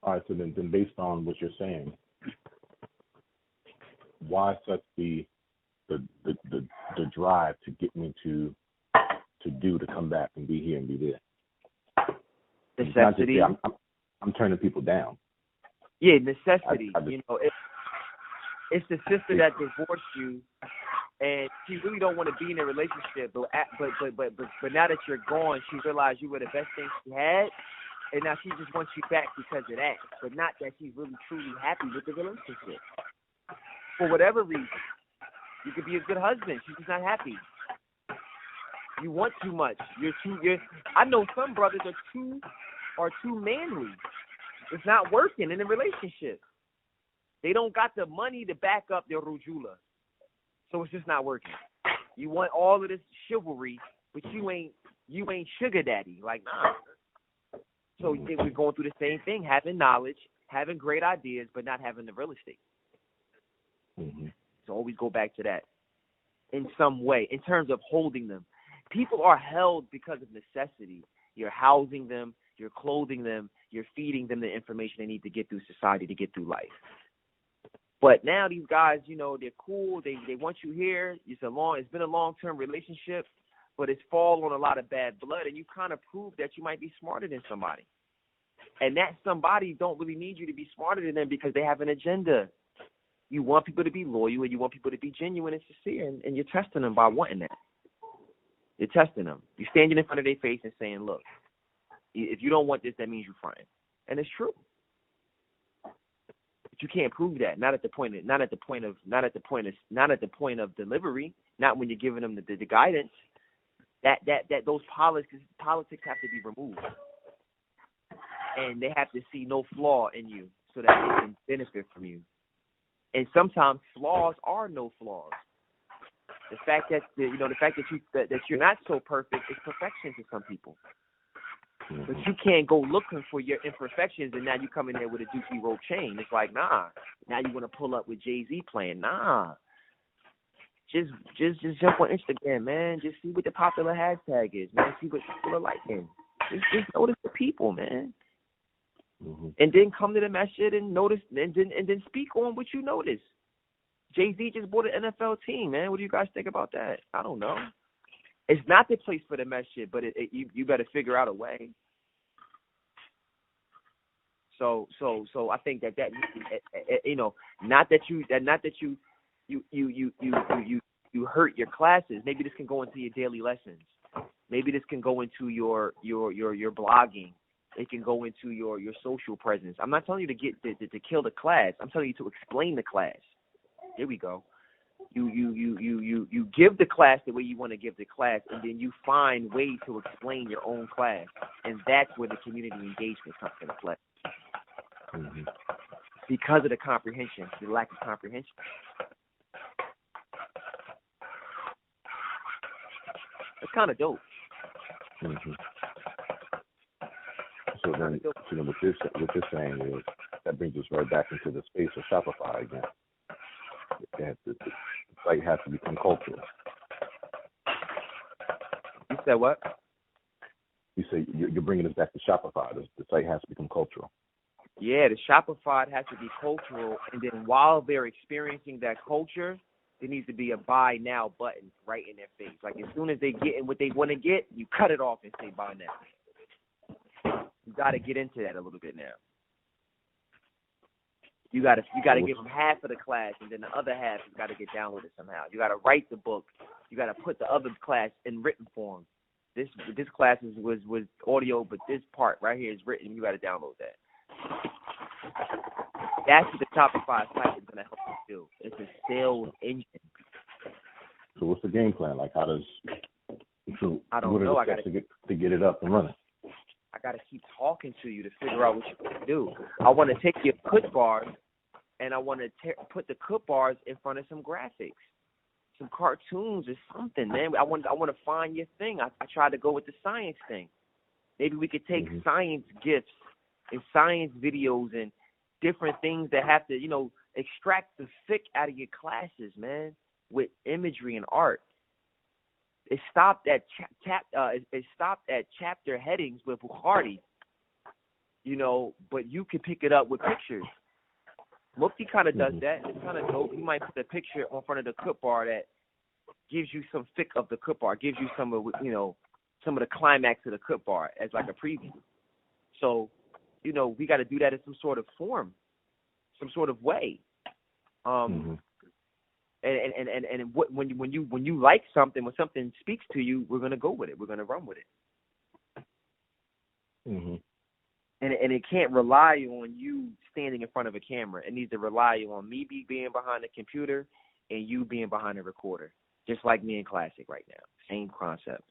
All right, so then based on what you're saying, why such the drive to get me to come back and be here and be there? Necessity. I'm turning people down. Yeah, necessity. I just, it's the sister that divorced you, and she really don't want to be in a relationship. But now that you're gone, she realized you were the best thing she had, and now she just wants you back because of that. But not that she's really truly happy with the relationship. For whatever reason, you could be a good husband. She's just not happy. You want too much. I know some brothers are too manly. It's not working in a relationship. They don't got the money to back up their rujula. So it's just not working. You want all of this chivalry, but you ain't sugar daddy. Like, nah. So we're going through the same thing, having knowledge, having great ideas, but not having the real estate. Mm-hmm. So always go back to that in some way, in terms of holding them. People are held because of necessity. You're housing them, you're clothing them, you're feeding them the information they need to get through society, to get through life. But now these guys, they're cool. They want you here. It's been a long-term relationship, but it's fallen on a lot of bad blood, and you kind of prove that you might be smarter than somebody. And that somebody don't really need you to be smarter than them because they have an agenda. You want people to be loyal, and you want people to be genuine and sincere, and you're testing them by wanting that. You're testing them. You're standing in front of their face and saying, "Look, if you don't want this, that means you're fronting," and it's true. But you can't prove that. Not at the point of delivery. Not when you're giving them the guidance. That those politics have to be removed, and they have to see no flaw in you so that they can benefit from you. And sometimes flaws are no flaws. The fact that that you're not so perfect is perfection to some people. But you can't go looking for your imperfections, and now you come in there with a Dookie rope chain. It's like, nah. Now you want to pull up with Jay-Z playing. Nah. Just jump on Instagram, man. Just see what the popular hashtag is, man. See what people are liking. Just notice the people, man. Mm-hmm. And then come to the masjid and notice, and then speak on what you notice. Jay-Z just bought an NFL team, man. What do you guys think about that? I don't know. It's not the place for the masjid, but you better figure out a way. So I think that not that you hurt your classes. Maybe this can go into your daily lessons. Maybe this can go into your blogging. It can go into your social presence. I'm not telling you to kill the class. I'm telling you to explain the class. Here we go. You give the class the way you want to give the class, and then you find ways to explain your own class, and that's where the community engagement comes into play. Mm-hmm. Because of the lack of comprehension. It's kind of dope. Mm-hmm. So then, what you're saying is that brings us right back into the space of Shopify again. The site has to become cultural. You said what? You say you're bringing us back to Shopify. The site has to become cultural. Yeah, the Shopify has to be cultural, and then while they're experiencing that culture, there needs to be a buy now button right in their face. Like as soon as they get what they want to get, you cut it off and say buy now. You got to get into that a little bit now. You got to give them half of the class, and then the other half you got to get downloaded somehow. You got to write the book. You got to put the other class in written form. This class was audio, but this part right here is written. You got to download that. That's what the Shopify site is going to help you do. It's a sales engine. So what's the game plan? Like, I don't know. I got to get it up and running. I got to keep talking to you to figure out what you're going to do. I want to take your cut bars, and I want to put the cut bars in front of some graphics, some cartoons or something, man. I want to find your thing. I tried to go with the science thing. Maybe we could take science gifts and science videos and different things that have to, extract the thick out of your classes, man, with imagery and art. It stopped at chapter headings with Bukhari. but you can pick it up with pictures. Mufti kind of does Mm-hmm. that. It's kind of dope. He might put a picture on front of the kut bar that gives you some fiqh of the kut bar, gives you some of some of the climax of the kut bar as like a preview. So, we got to do that in some sort of form, some sort of way. Mm-hmm. And when you like something, when something speaks to you, we're gonna go with it. We're gonna run with it. Mm-hmm. And it can't rely on you standing in front of a camera. It needs to rely on me being behind the computer and you being behind the recorder, just like me and Classic right now. Same concept.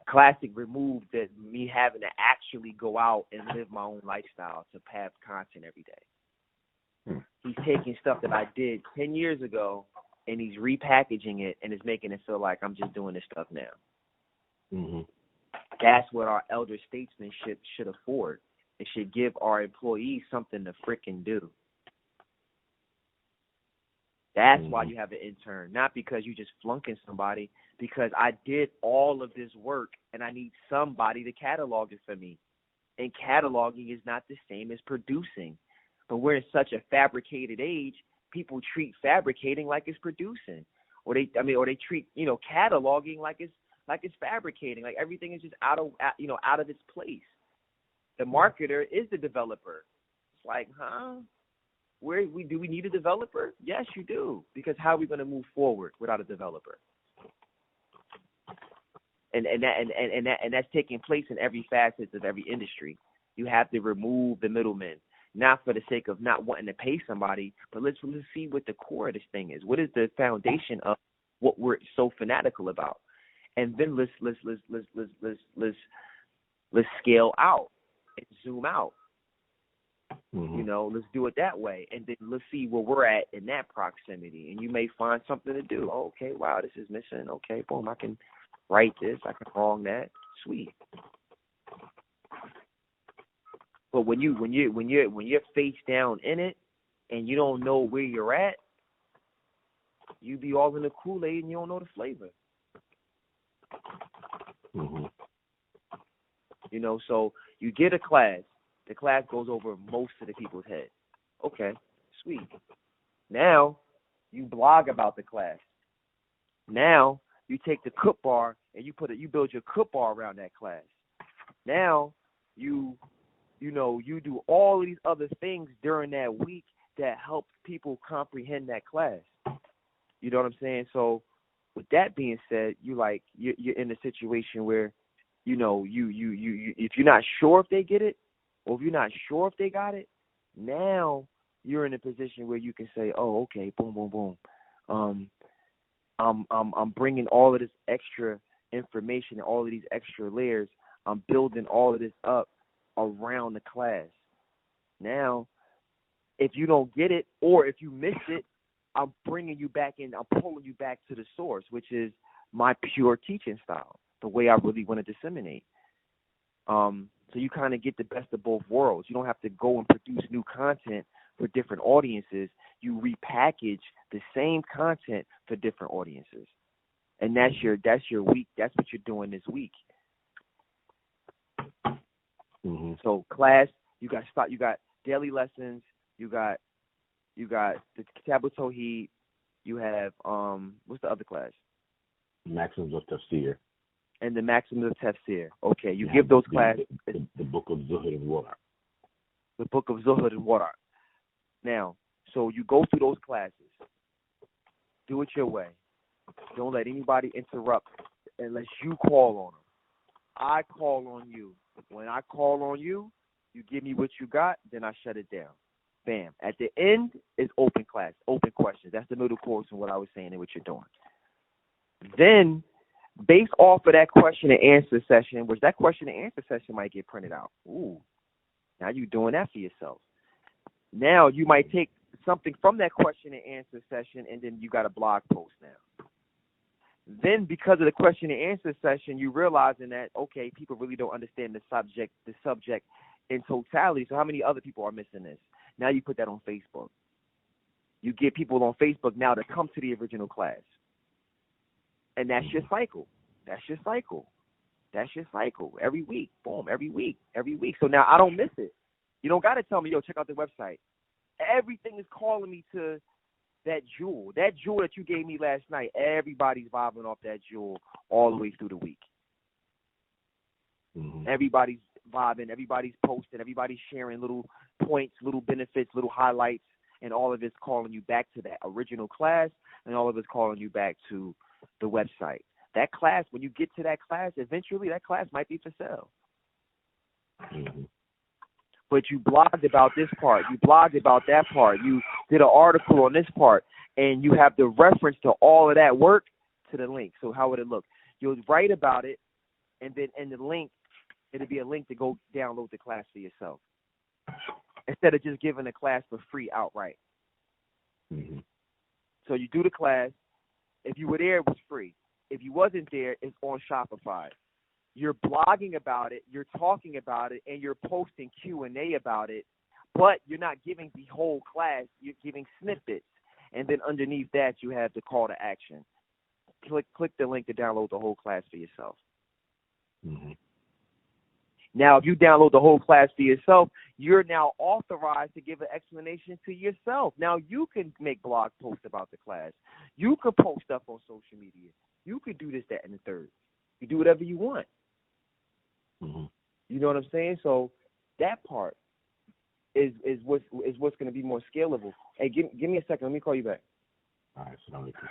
Classic removed me having to actually go out and live my own lifestyle to have content every day. He's taking stuff that I did 10 years ago and he's repackaging it and is making it feel like I'm just doing this stuff now. Mm-hmm. That's what our elder statesmanship should afford. It should give our employees something to frickin' do. That's why you have an intern, not because you just flunking somebody, because I did all of this work and I need somebody to catalog it for me. And cataloging is not the same as producing. But we're in such a fabricated age, people treat fabricating like it's producing. Or they treat, cataloging like it's fabricating, like everything is just out of its place. The marketer is the developer. It's like, do we need a developer? Yes, you do. Because how are we going to move forward without a developer? And that's taking place in every facet of every industry. You have to remove the middlemen, not for the sake of not wanting to pay somebody, but let's see what the core of this thing is. What is the foundation of what we're so fanatical about? And then let's scale out and zoom out. Let's do it that way, and then let's see where we're at in that proximity. And you may find something to do. Oh, okay, wow, this is missing. Okay, boom, I can write this. I can wrong that. Sweet. But when you're face down in it, and you don't know where you're at, you be all in the Kool-Aid and you don't know the flavor. Mm-hmm. So you get a class. The class goes over most of the people's head. Okay, sweet. Now you blog about the class. Now you take the kut bar and you build your kut bar around that class. Now you do all of these other things during that week that help people comprehend that class. You know what I'm saying? So with that being said, you're in a situation where, you if you're not sure if they get it, or if you're not sure if they got it, now you're in a position where you can say, oh, okay, boom, boom, boom. I'm bringing all of this extra information, all of these extra layers. I'm building all of this up around the class. Now, if you don't get it, or if you miss it, I'm bringing you back in. I'm pulling you back to the source, which is my pure teaching style, the way I really want to disseminate. So you kind of get the best of both worlds. You don't have to go and produce new content for different audiences. You repackage the same content for different audiences, and that's your week. That's what you're doing this week. Mm-hmm. So class, you got daily lessons. You got the Kitab al-Tawheed. You have what's the other class? Maxims of Tafsir. And the Maxims of Tafsir. Okay, you give those classes. The book of Zuhud and Wara'. The book of Zuhud and Wara'. Now, so you go through those classes. Do it your way. Don't let anybody interrupt unless you call on them. I call on you. When I call on you, you give me what you got, then I shut it down. Bam. At the end is open class, open questions. That's the middle course and what I was saying and what you're doing. Then, based off of that question and answer session, which that question and answer session might get printed out. Ooh, now you're doing that for yourself. Now you might take something from that question and answer session, and then you got a blog post now. Then, because of the question and answer session, you realizing that, okay, people really don't understand the subject in totality. So how many other people are missing this? Now you put that on Facebook. You get people on Facebook now to come to the original class. And that's your cycle. That's your cycle. Every week. Boom, every week. So now I don't miss it. You don't got to tell me, yo, check out the website. Everything is calling me to that jewel that you gave me last night. Everybody's vibing off that jewel all the way through the week. Mm-hmm. Everybody's vibing, everybody's posting, everybody's sharing little points, little benefits, little highlights, and all of it's calling you back to that original class, and all of it's calling you back to the website. That class, when you get to that class, eventually that class might be for sale. Mm-hmm. But you blogged about this part, you blogged about that part, you did an article on this part, and you have the reference to all of that work to the link. So how would it look? You'll write about it, and then in the link, it'll be a link to go download the class for yourself, instead of just giving the class for free outright. Mm-hmm. So you do the class. If you were there, it was free. If you wasn't there, it's on Shopify. You're blogging about it, you're talking about it, and you're posting Q&A about it, but you're not giving the whole class. You're giving snippets. And then underneath that, you have the call to action. Click the link to download the whole class for yourself. Mm-hmm. Now, if you download the whole class for yourself, you're now authorized to give an explanation to yourself. Now, you can make blog posts about the class. You can post stuff on social media. You can do this, that, and the third. You do whatever you want. Mm-hmm. You know what I'm saying? So that part is what's going to be more scalable. Hey, give me a second. Let me call you back. All right, so now we can.